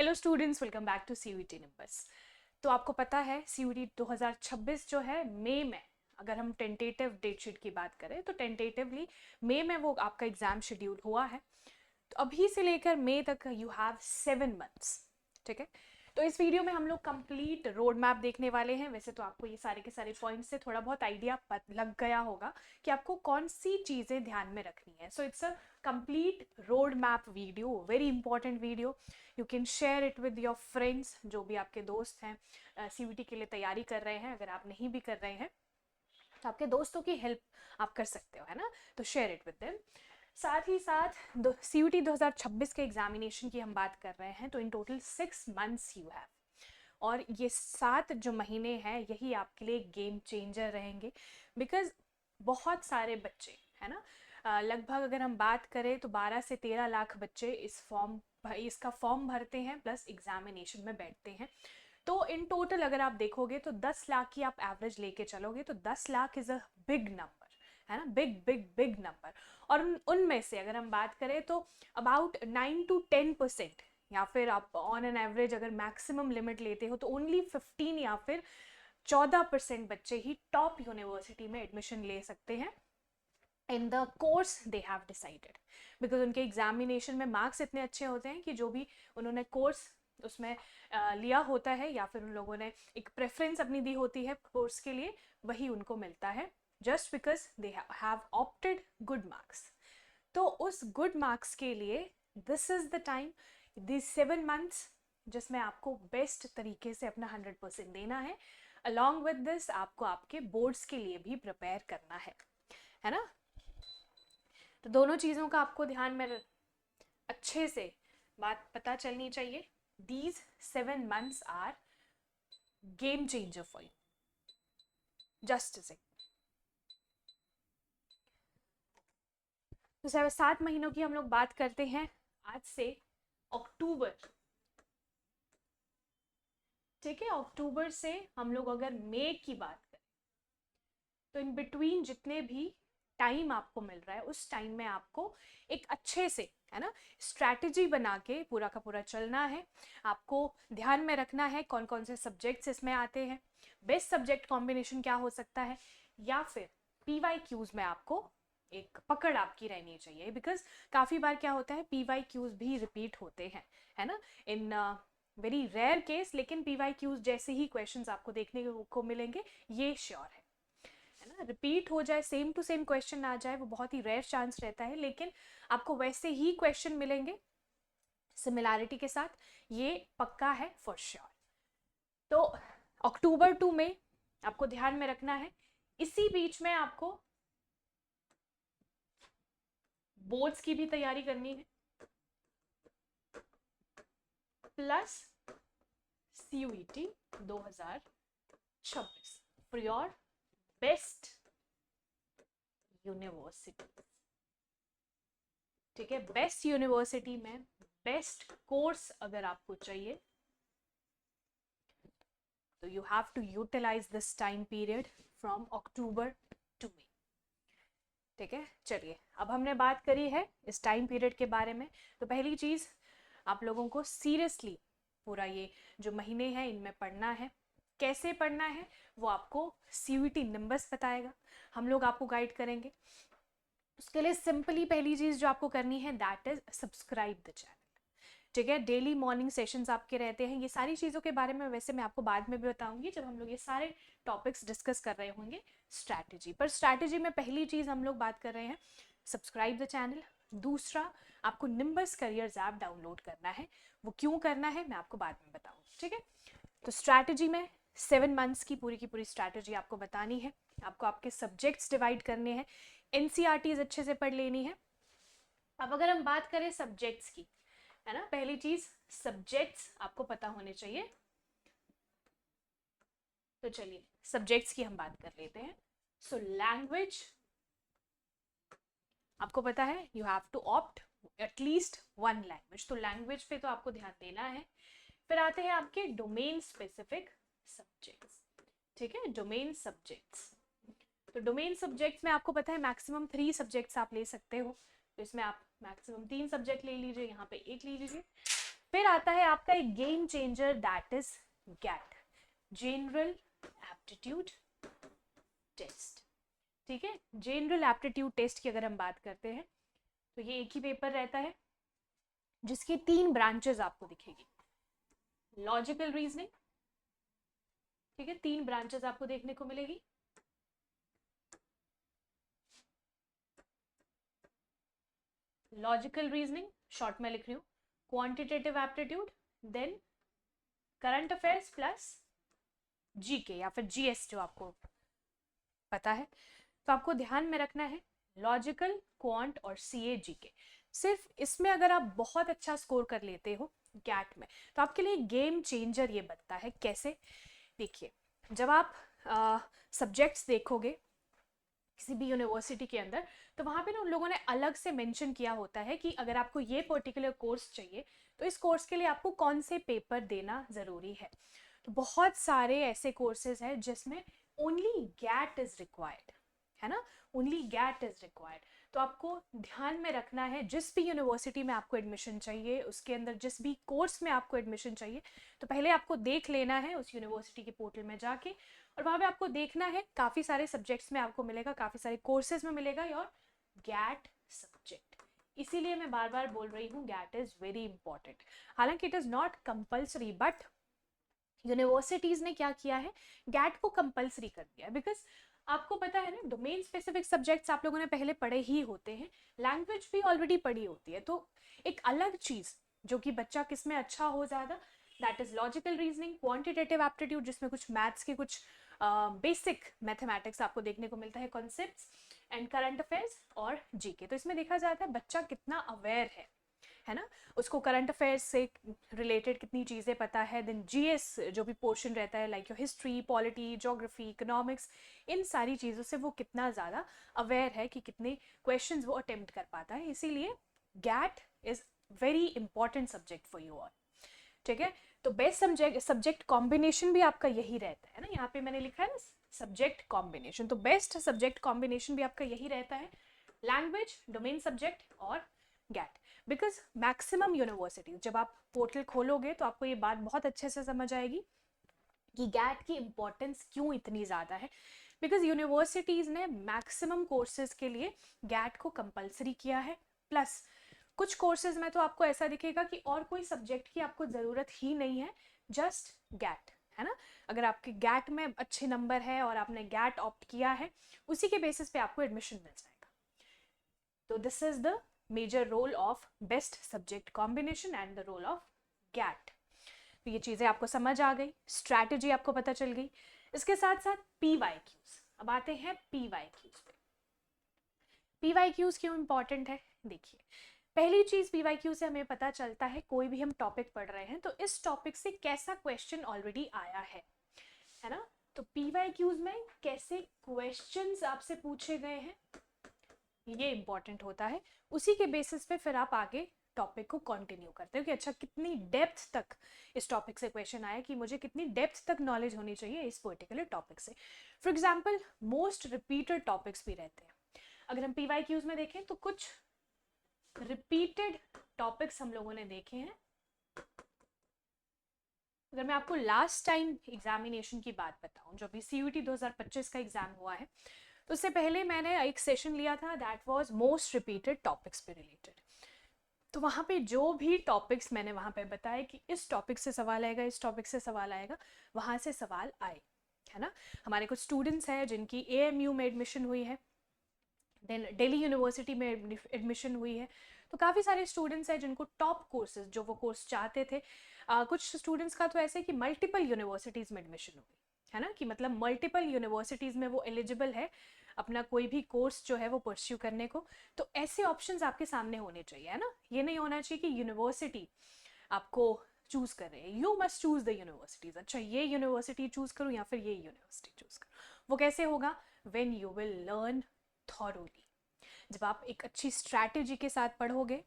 Hello students, welcome back to CUET numbers. तो आपको पता है सीयूईटी 2026 जो है मई में, अगर हम टेंटेटिव डेट शीट की बात करें तो टेंटेटिवली मई में वो आपका एग्जाम शेड्यूल हुआ है। तो अभी से लेकर मई तक यू हैव 7 मंथ्स। ठीक है, तो इस वीडियो में हम लोग कंप्लीट रोड मैप देखने वाले हैं। वैसे तो आपको ये सारे के सारे पॉइंट्स से थोड़ा बहुत आइडिया लग गया होगा कि आपको कौन सी चीज़ें ध्यान में रखनी है। So it's a complete road map video, very important video. You can share it with your friends, जो भी आपके दोस्त हैं सीयूईटी के लिए तैयारी कर रहे हैं। अगर आप नहीं भी कर रहे हैं तो आपके दोस्तों की हेल्प आप कर सकते हो, है ना। तो शेयर इट विद देम। साथ ही साथ सीयूईटी 2026 के एग्जामिनेशन की हम बात कर रहे हैं, तो in total 6 months you have, और ये 7 जो महीने हैं यही आपके लिए गेम चेंजर रहेंगे। बिकॉज बहुत सारे बच्चे, है ना, लगभग अगर हम बात करें तो 12 से 13 लाख बच्चे इसका फॉर्म भरते हैं प्लस एग्जामिनेशन में बैठते हैं। तो इन टोटल अगर आप देखोगे तो 10 लाख की आप एवरेज लेके चलोगे तो 10 lakh is a big number, है ना, बिग बिग बिग नंबर। और उनमें से अगर हम बात करें तो अबाउट 9 to 10%, या फिर आप ऑन एन एवरेज अगर मैक्सिमम लिमिट लेते हो तो ओनली 15 या फिर 14% बच्चे ही टॉप यूनिवर्सिटी में एडमिशन ले सकते हैं in the course they have decided. Because उनके एग्जामिनेशन में मार्क्स इतने अच्छे होते हैं कि जो भी उन्होंने कोर्स उसमें लिया होता है या फिर उन लोगों ने एक प्रेफरेंस अपनी दी होती है कोर्स के लिए, वही उनको मिलता है, just because they have opted good marks. तो उस गुड मार्क्स के लिए this is the time, this 7 months, जिसमें आपको बेस्ट तरीके से अपना 100% देना है। अलॉन्ग विद दिस आपको आपके बोर्ड्स के लिए भी प्रिपेयर करना है ना। तो दोनों चीज़ों का आपको ध्यान में अच्छे से बात पता चलनी चाहिए। These 7 months are game changer for you. Just से तो 7 महीनों की हम लोग बात करते हैं आज से अक्टूबर। ठीक है, अक्टूबर से हम लोग अगर मई की बात करें तो इन बिटवीन जितने भी टाइम आपको मिल रहा है उस टाइम में आपको एक अच्छे से, है ना, स्ट्रैटेजी बना के पूरा का पूरा चलना है। आपको ध्यान में रखना है कौन कौन से सब्जेक्ट्स इसमें आते हैं, बेस्ट सब्जेक्ट कॉम्बिनेशन क्या हो सकता है, या फिर PYQs में आपको एक पकड़ आपकी रहनी चाहिए। बिकॉज काफ़ी बार क्या होता है PYQs भी रिपीट होते हैं, है ना, इन वेरी रेयर केस, लेकिन PYQs जैसे ही क्वेश्चंस आपको देखने को मिलेंगे, ये श्योर है ना। रिपीट हो जाए, सेम टू सेम क्वेश्चन आ जाए, वो बहुत ही रेयर चांस रहता है, लेकिन आपको वैसे ही क्वेश्चन मिलेंगे सिमिलैरिटी के साथ, ये पक्का है फॉर श्योर। तो अक्टूबर टू मई आपको ध्यान में रखना है। इसी बीच में आपको बोर्ड्स की भी तैयारी करनी है plus CUET 2026 for your best university. ठीक है, बेस्ट यूनिवर्सिटी में बेस्ट कोर्स अगर आपको चाहिए तो you have to utilise this time period from October to May. ठीक है, चलिए अब हमने बात करी है इस टाइम पीरियड के बारे में। तो पहली चीज़, आप लोगों को सीरियसली पूरा ये जो महीने हैं इनमें पढ़ना है। कैसे पढ़ना है वो आपको CUET नंबर्स बताएगा, हम लोग आपको गाइड करेंगे। उसके लिए सिंपली पहली चीज़ जो आपको करनी है that is subscribe the channel. ठीक है, डेली मॉर्निंग सेशंस आपके रहते हैं। ये सारी चीज़ों के बारे में वैसे मैं आपको बाद में भी बताऊंगी जब हम लोग ये सारे टॉपिक्स डिस्कस कर रहे होंगे स्ट्रैटेजी पर। स्ट्रैटेजी में पहली चीज़ हम लोग बात कर रहे हैं सब्सक्राइब द चैनल। दूसरा, आपको निम्बस करियर्स ऐप डाउनलोड करना है। वो क्यों करना है मैं आपको बाद में बताऊंगी। ठीक है, तो स्ट्रैटेजी में 7 मंथ्स की पूरी स्ट्रैटेजी आपको बतानी है। आपको आपके सब्जेक्ट्स डिवाइड करने हैं, NCERTs अच्छे से पढ़ लेनी है। अब अगर हम बात करें सब्जेक्ट्स की, है ना, पहली चीज सब्जेक्ट्स आपको पता होने चाहिए। तो चलिए सब्जेक्ट्स की हम बात कर लेते हैं। सो लैंग्वेज आपको पता है you have to opt at least 1 language, तो लैंग्वेज पे तो आपको ध्यान देना है। फिर आते हैं आपके डोमेन स्पेसिफिक सब्जेक्ट्स। ठीक है, डोमेन सब्जेक्ट्स। तो डोमेन सब्जेक्ट्स में आपको पता है मैक्सिमम 3 सब्जेक्ट्स आप ले सकते हो। तो इसमें आप मैक्सिमम 3 सब्जेक्ट ले लीजिए, यहाँ पे 1 ले लीजिए। फिर आता है आपका एक game changer, that is GAT, general aptitude test. ठीक है, जनरल एप्टीट्यूड टेस्ट की अगर हम बात करते हैं तो ये एक ही पेपर रहता है जिसकी 3 ब्रांचेस आपको दिखेगी। लॉजिकल रीजनिंग, ठीक है, 3 ब्रांचेस आपको देखने को मिलेगी। लॉजिकल रीजनिंग शॉर्ट में लिख रही हूँ, quantitative aptitude, then current affairs plus GK या फिर जीएस जो आपको पता है। तो आपको ध्यान में रखना है लॉजिकल, क्वांट और सीए, जीके। सिर्फ इसमें अगर आप बहुत अच्छा स्कोर कर लेते हो गैट में तो आपके लिए गेम चेंजर ये बनता है। कैसे? देखिए, जब आप सब्जेक्ट्स देखोगे किसी भी यूनिवर्सिटी के अंदर तो वहाँ पे ना उन लोगों ने अलग से मेंशन किया होता है कि अगर आपको ये पर्टिकुलर कोर्स चाहिए तो इस कोर्स के लिए आपको कौन से पेपर देना ज़रूरी है। तो बहुत सारे ऐसे कोर्सेज हैं जिसमें ओनली गैट इज़ रिक्वायर्ड, है ना, ओनली गैट इज़ रिक्वायर्ड। तो आपको ध्यान में रखना है जिस भी यूनिवर्सिटी में आपको एडमिशन चाहिए, उसके अंदर जिस भी कोर्स में आपको एडमिशन चाहिए, तो पहले आपको देख लेना है उस यूनिवर्सिटी के पोर्टल में जाके, और वहाँ पे आपको देखना है काफ़ी सारे सब्जेक्ट्स में आपको मिलेगा, काफ़ी सारे कोर्सेज में मिलेगा और गैट सब्जेक्ट। इसीलिए मैं बार बार बोल रही हूँ गैट इज़ वेरी इंपॉर्टेंट। हालांकि it is not compulsory, but universities ने क्या किया है, गैट को कंपल्सरी कर दिया है। बिकॉज आपको पता है ना, डोमेन स्पेसिफिक सब्जेक्ट्स आप लोगों ने पहले पढ़े ही होते हैं, लैंग्वेज भी ऑलरेडी पढ़ी होती है, तो एक अलग चीज़ जो कि बच्चा किस में अच्छा हो ज़्यादा, that is logical reasoning, quantitative aptitude जिसमें कुछ मैथ्स के कुछ बेसिक मैथमेटिक्स आपको देखने को मिलता है, कॉन्सेप्ट्स, एंड करंट अफेयर्स और जीके। तो इसमें देखा जाता है बच्चा कितना अवेयर है ना, उसको करंट अफेयर्स से रिलेटेड कितनी चीज़ें पता है, देन जीएस जो भी पोर्शन रहता है like your history, polity, geography, economics, इन सारी चीज़ों से वो कितना ज़्यादा अवेयर है कि कितने क्वेश्चंस वो अटेम्प्ट कर पाता है। इसीलिए GAT is very important subject for you all. ठीक है, तो बेस्ट सब्जेक्ट कॉम्बिनेशन भी आपका यही रहता है ना, यहाँ पे मैंने लिखा है ना सब्जेक्ट कॉम्बिनेशन, तो बेस्ट सब्जेक्ट कॉम्बिनेशन भी आपका यही रहता है, लैंग्वेज, डोमेन सब्जेक्ट और गैट। बिकॉज मैक्सिमम यूनिवर्सिटी जब आप पोर्टल खोलोगे तो आपको ये बात बहुत अच्छे से समझ आएगी कि गैट की इम्पोर्टेंस क्यों इतनी ज़्यादा है। बिकॉज यूनिवर्सिटीज़ ने मैक्सिमम कोर्सेज के लिए गैट को कंपलसरी किया है, प्लस कुछ कोर्सेज में तो आपको ऐसा दिखेगा कि और कोई सब्जेक्ट की आपको ज़रूरत ही नहीं है, जस्ट गैट, है ना। अगर आपके गैट में अच्छे नंबर है और आपने गैट ऑप्ट किया है, उसी के बेसिस पे आपको एडमिशन मिल जाएगा। तो this is the major role of best subject combination and the role of GAT. तो ये चीज़ें आपको समझ आ गई, स्ट्रैटेजी आपको पता चल गई। इसके साथ साथ PYQs, अब आते हैं PYQs पे। PYQs क्यों इंपॉर्टेंट है? देखिए, पहली चीज PYQ से हमें पता चलता है कोई भी हम टॉपिक पढ़ रहे हैं तो इस टॉपिक से कैसा क्वेश्चन ऑलरेडी आया है ना। तो PYQs में कैसे क्वेश्चंस आपसे पूछे गए हैं ये इंपॉर्टेंट होता है, उसी के बेसिस पे फिर आप आगे टॉपिक को कंटिन्यू करते हो कि अच्छा कितनी डेप्थ तक इस टॉपिक से क्वेश्चन आया, कि मुझे कितनी डेप्थ तक नॉलेज होनी चाहिए इस पर्टिकुलर टॉपिक से। For example most repeated topics भी रहते हैं। अगर हम PYQs में देखें तो कुछ रिपीटेड टॉपिक्स हम लोगों ने देखे हैं। अगर मैं आपको लास्ट टाइम एग्जामिनेशन की बात बताऊं, जो अभी CUET 2025 का एग्जाम हुआ है, तो उससे पहले मैंने एक सेशन लिया था that was most repeated topics पे रिलेटेड। तो वहाँ पे जो भी टॉपिक्स मैंने वहाँ पे बताया कि इस टॉपिक से सवाल आएगा, इस टॉपिक से सवाल आएगा, वहाँ से सवाल आए, है ना। हमारे कुछ स्टूडेंट्स हैं जिनकी AMU में एडमिशन हुई है, देन दिल्ली यूनिवर्सिटी में एडमिशन हुई है, तो काफ़ी सारे स्टूडेंट्स हैं जिनको टॉप कोर्सेज जो वो कोर्स चाहते थे, कुछ स्टूडेंट्स का तो ऐसे है कि मल्टीपल यूनिवर्सिटीज़ में एडमिशन हुई है ना, कि मतलब मल्टीपल यूनिवर्सिटीज़ में वो एलिजिबल है अपना कोई भी कोर्स जो है वो परस्यू करने को। तो ऐसे ऑप्शंस आपके सामने होने चाहिए, है ना। ये नहीं होना चाहिए कि यूनिवर्सिटी आपको चूज़ कर रहे हैं, you must choose the universities, अच्छा ये यूनिवर्सिटी चूज़ करूँ या फिर ये यूनिवर्सिटी चूज़ करूँ। वो कैसे होगा? When you will learn thoroughly, जब आप एक अच्छी स्ट्रैटेजी के साथ पढ़ोगे।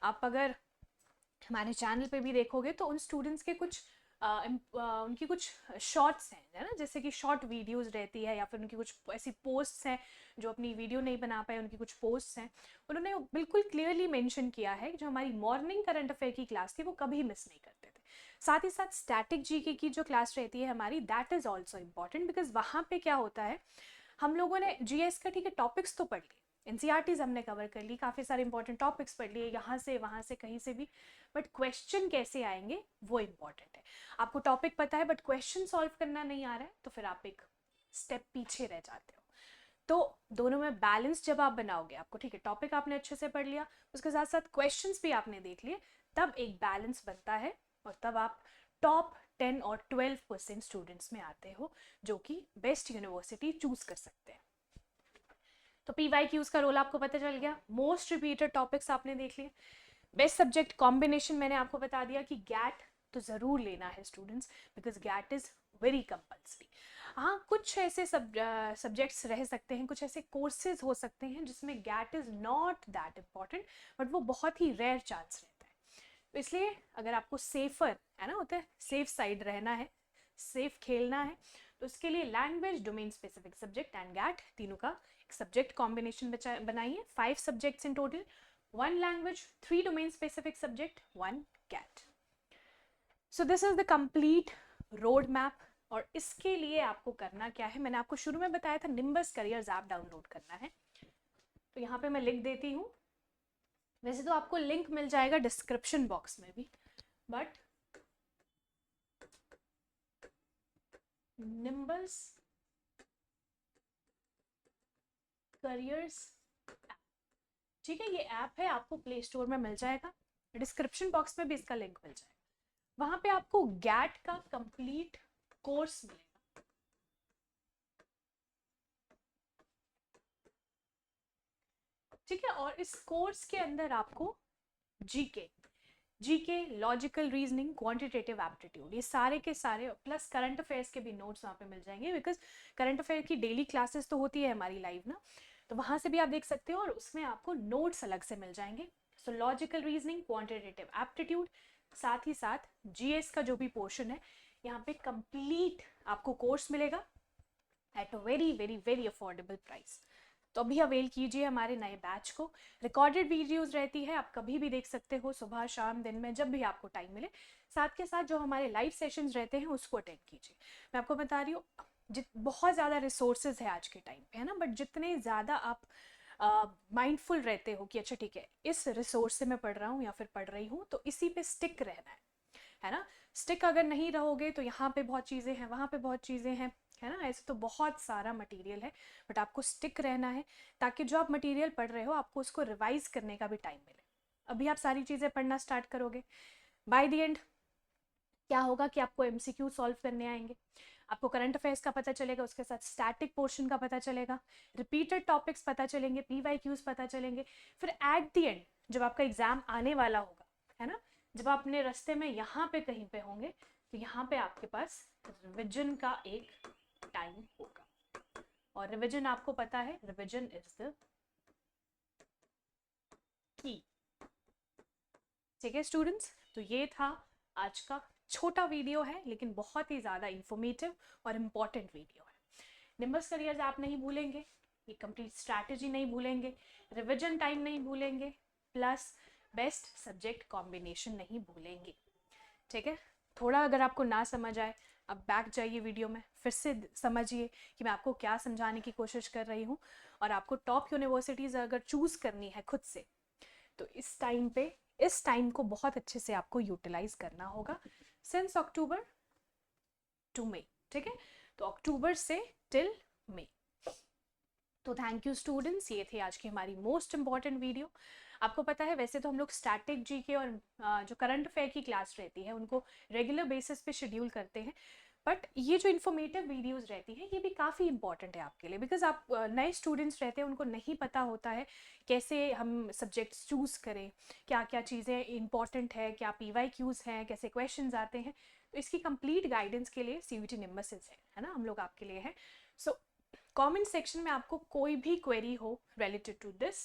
आप अगर हमारे चैनल पे भी देखोगे तो उन स्टूडेंट्स के कुछ उनकी कुछ शॉर्ट्स हैं, है ना, जैसे कि शॉर्ट वीडियोस रहती है, या फिर उनकी कुछ ऐसी पोस्ट्स हैं जो अपनी वीडियो नहीं बना पाए, उनकी कुछ पोस्ट्स हैं, उन्होंने बिल्कुल क्लियरली मेंशन किया है कि जो हमारी मॉर्निंग करंट अफेयर की क्लास थी वो कभी मिस नहीं करते थे। साथ ही साथ स्टैटिक जीके की जो क्लास रहती है हमारी, that is also important, because वहाँ पे क्या होता है, हम लोगों ने जीएस का ठीक है टॉपिक्स तो पढ़ लिए, एनसीईआरटीज हमने कवर कर ली, काफ़ी सारे इंपॉर्टेंट टॉपिक्स पढ़ लिए यहाँ से वहाँ से कहीं से भी, बट क्वेश्चन कैसे आएंगे वो इम्पॉर्टेंट है। आपको टॉपिक पता है बट क्वेश्चन सॉल्व करना नहीं आ रहा है तो फिर आप एक स्टेप पीछे रह जाते हो। तो दोनों में बैलेंस जब आप बनाओगे, आपको ठीक है टॉपिक आपने अच्छे से पढ़ लिया, उसके साथ साथ क्वेश्चंस भी आपने देख लिए, तब एक बैलेंस बनता है और तब आप टॉप 10 और 12% स्टूडेंट्स में आते हो जो कि बेस्ट यूनिवर्सिटी चूज कर सकते हैं। तो PYQs का रोल आपको पता चल गया, मोस्ट रिपीटेड टॉपिक्स आपने देख लिए, बेस्ट सब्जेक्ट कॉम्बिनेशन मैंने आपको बता दिया कि गैट तो ज़रूर लेना है students, because GAT is very compulsory. हाँ, कुछ ऐसे सब्जेक्ट्स रह सकते हैं, कुछ ऐसे कोर्सेज हो सकते हैं जिसमें GAT is not that important, but वो बहुत ही रेयर चांस रहता है। तो इसलिए अगर आपको सेफर, है ना, होता है सेफ साइड रहना है, सेफ खेलना है, तो उसके लिए language, domain specific subject and GAT तीनों का एक सब्जेक्ट कॉम्बिनेशन बनाइए। 5 subjects in total, 1 language, 3 domain specific subject, 1 GAT. So this is the complete road map। और इसके लिए आपको करना क्या है, मैंने आपको शुरू में बताया था निम्बस करियर्स ऐप डाउनलोड करना है, तो यहाँ पे मैं लिख देती हूँ। वैसे तो आपको लिंक मिल जाएगा डिस्क्रिप्शन बॉक्स में भी, बट निम्बस करियर्स, ठीक है, ये ऐप है, आपको प्ले स्टोर में मिल जाएगा, डिस्क्रिप्शन बॉक्स में भी इसका लिंक मिल जाएगा। वहां पे आपको गैट का कंप्लीट कोर्स मिलेगा, ठीक है, और इस कोर्स के अंदर आपको GK, logical reasoning, quantitative aptitude, ये सारे के सारे प्लस करंट अफेयर्स के भी नोट्स वहाँ पे मिल जाएंगे, बिकॉज करंट अफेयर की डेली क्लासेस तो होती है हमारी लाइव ना, तो वहाँ से भी आप देख सकते हो और उसमें आपको नोट्स अलग से मिल जाएंगे। सो लॉजिकल रीजनिंग, क्वांटिटेटिव एप्टीट्यूड, साथ ही साथ जीएस का जो भी पोर्शन है, यहाँ पे कंप्लीट आपको कोर्स मिलेगा at a very very very affordable price. तो अभी अवेल कीजिए हमारे नए बैच को। रिकॉर्डेड वीडियोस रहती है, आप कभी भी देख सकते हो, सुबह शाम दिन में जब भी आपको टाइम मिले। साथ के साथ जो हमारे लाइव सेशंस रहते हैं उसको अटेंड कीजिए। मैं आपको बता रही हूँ बहुत ज़्यादा रिसोर्सेज है आज के टाइम पे, है ना, बट जितने ज़्यादा आप माइंडफुल रहते हो कि अच्छा ठीक है इस रिसोर्स से मैं पढ़ रहा हूँ या फिर पढ़ रही हूँ, तो इसी पे स्टिक रहना है ना। स्टिक अगर नहीं रहोगे तो यहाँ पे बहुत चीज़ें हैं, वहाँ पे बहुत चीज़ें हैं, है ना, ऐसे तो बहुत सारा मटेरियल है, बट आपको स्टिक रहना है ताकि जो आप मटेरियल पढ़ रहे हो आपको उसको रिवाइज करने का भी टाइम मिले। अभी आप सारी चीज़ें पढ़ना स्टार्ट करोगे, बाय द एंड क्या होगा कि आपको MCQ सॉल्व करने आएंगे, आपको करंट अफेयर्स का पता चलेगा, उसके साथ स्टैटिक पोर्शन का पता चलेगा, रिपीटेड टॉपिक्स पता चलेंगे, PYQs पता चलेंगे, फिर एट द एंड जब आपका एग्जाम आने वाला होगा, है ना, जब आप अपने रास्ते में यहाँ पे कहीं पे होंगे, तो यहाँ पे आपके पास रिविजन का एक टाइम होगा, और रिवीजन आपको पता है, रिवीजन इज द की। ठीक है स्टूडेंट्स, तो ये था आज का छोटा वीडियो है लेकिन बहुत ही ज़्यादा इंफॉर्मेटिव और इम्पॉर्टेंट वीडियो है। निम्बस करियर्स आप नहीं भूलेंगे, ये कंप्लीट स्ट्रैटेजी नहीं भूलेंगे, रिवीजन टाइम नहीं भूलेंगे, प्लस बेस्ट सब्जेक्ट कॉम्बिनेशन नहीं भूलेंगे। ठीक है, थोड़ा अगर आपको ना समझ आए, अब बैक जाइए वीडियो में, फिर से समझिए कि मैं आपको क्या समझाने की कोशिश कर रही हूँ। और आपको टॉप यूनिवर्सिटीज़ अगर चूज़ करनी है खुद से, तो इस टाइम को बहुत अच्छे से आपको यूटिलाइज करना होगा सिंस अक्टूबर टू मई। ठीक है, तो अक्टूबर से टिल मई। तो थैंक यू स्टूडेंट्स, ये थे आज की हमारी मोस्ट इंपॉर्टेंट वीडियो। आपको पता है वैसे तो हम लोग स्टैटिक जीके और जो करंट अफेयर की क्लास रहती है उनको रेगुलर बेसिस पे शेड्यूल करते हैं, बट ये जो इन्फॉर्मेटिव वीडियोस रहती हैं ये भी काफ़ी इंपॉर्टेंट है आपके लिए, बिकॉज आप नए स्टूडेंट्स रहते हैं, उनको नहीं पता होता है कैसे हम सब्जेक्ट्स चूज़ करें, क्या क्या चीज़ें इंपॉर्टेंट है, क्या PYQs हैं, कैसे क्वेश्चंस आते हैं। तो इसकी कंप्लीट गाइडेंस के लिए CVT निम्बस है ना, हम लोग आपके लिए हैं। सो कमेंट सेक्शन में आपको कोई भी क्वेरी हो रिलेटेड टू दिस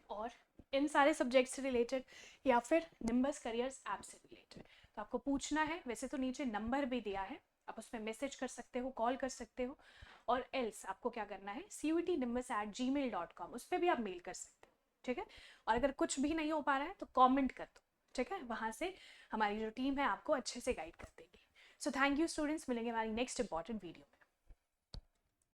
और इन सारे सब्जेक्ट से रिलेटेड या फिर निम्बस करियर्स ऐप से रिलेटेड। तो आपको पूछना है, वैसे तो नीचे नंबर भी दिया है, आप उसमें मैसेज कर सकते हो, कॉल कर सकते हो, और एल्स आपको क्या करना है cutnimbus@gmail.com उस पर भी आप मेल कर सकते हो, ठीक है। और अगर कुछ भी नहीं हो पा रहा है तो कमेंट कर दो, ठीक है, वहाँ से हमारी जो टीम है आपको अच्छे से गाइड कर देगी। सो थैंक यू स्टूडेंट्स, मिलेंगे हमारी नेक्स्ट इंपॉर्टेंट वीडियो में।